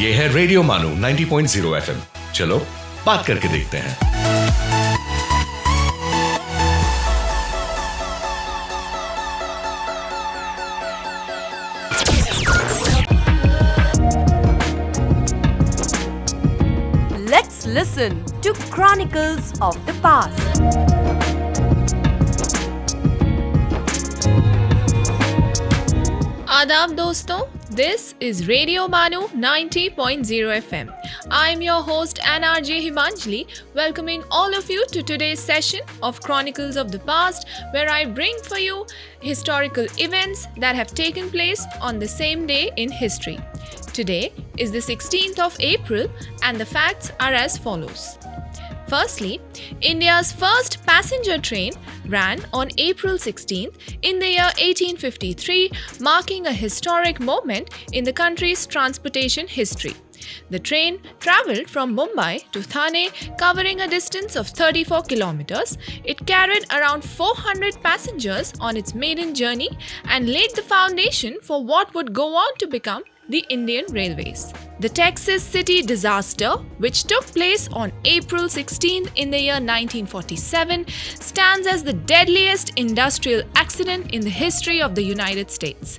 ये है रेडियो मानो 90.0 FM। चलो बात करके देखते हैं। Let's listen to Chronicles of the Past. आदाब दोस्तों, this is Radio Manu 90.0 FM. I'm your host NRJ Himanjali, welcoming all of you to today's session of Chronicles of the Past, where I bring for you historical events that have taken place on the same day in history. Today is the 16th of April and the facts are as follows. Firstly, India's first passenger train ran on April 16th in the year 1853, marking a historic moment in the country's transportation history. The train travelled from Mumbai to Thane, covering a distance of 34 kilometers. It carried around 400 passengers on its maiden journey and laid the foundation for what would go on to become the Indian Railways. The Texas City disaster, which took place on April 16 in the year 1947, stands as the deadliest industrial accident in the history of the United States.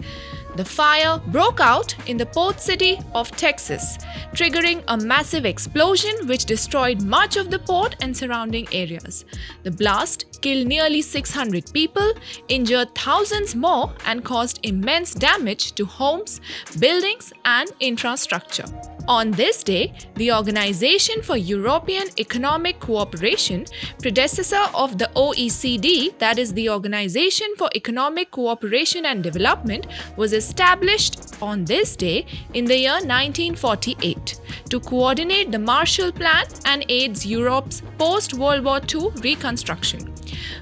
The fire broke out in the port city of Texas, triggering a massive explosion which destroyed much of the port and surrounding areas. The blast killed nearly 600 people, injured thousands more, and caused immense damage to homes, buildings, and infrastructure. On this day, the Organization for European Economic Cooperation, predecessor of the OECD, that is the Organization for Economic Cooperation and Development, was established on this day in the year 1948 to coordinate the Marshall Plan and aids Europe's post-World War II reconstruction.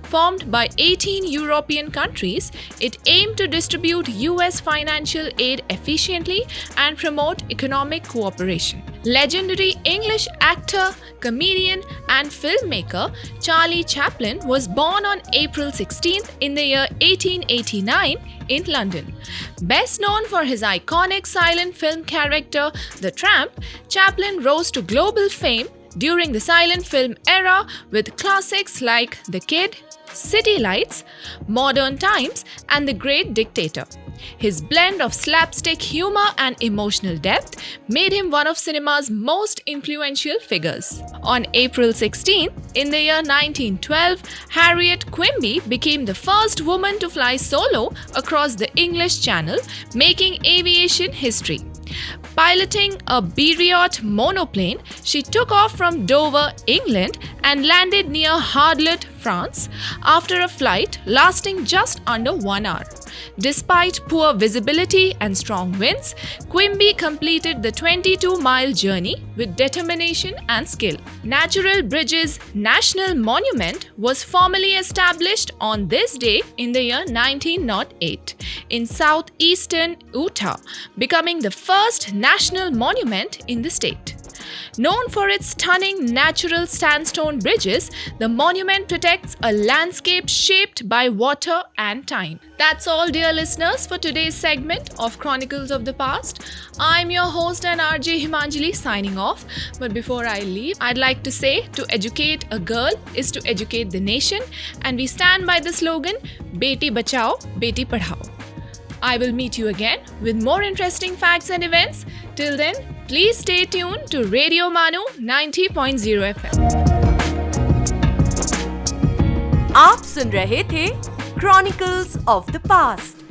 Formed by 18 European countries, it aimed to distribute US financial aid efficiently and promote economic cooperation. Legendary English actor, comedian, and filmmaker Charlie Chaplin was born on April 16th in the year 1889 in London. Best known for his iconic silent film character, The Tramp, Chaplin rose to global fame during the silent film era with classics like The Kid, City Lights, Modern Times, and The Great Dictator. His blend of slapstick humor and emotional depth made him one of cinema's most influential figures. On April 16, in the year 1912, Harriet Quimby became the first woman to fly solo across the English Channel, making aviation history. Piloting a Beiriot monoplane, she took off from Dover, England, and landed near Hardlet, France, after a flight lasting just under 1 hour. Despite poor visibility and strong winds, Quimby completed the 22-mile journey with determination and skill. Natural Bridges National Monument was formally established on this day in the year 1908 in southeastern Utah, becoming the first national monument in the state. Known for its stunning natural sandstone bridges, the monument protects a landscape shaped by water and time. That's all, dear listeners, for today's segment of Chronicles of the Past. I'm your host and RJ Himanjali signing off. But before I leave, I'd like to say to educate a girl is to educate the nation, and we stand by the slogan, Beti Bachao, Beti Padhao. I will meet you again with more interesting facts and events. Till then, please stay tuned to Radio Manu 90.0 FM. आप सुन रहे थे Chronicles of the Past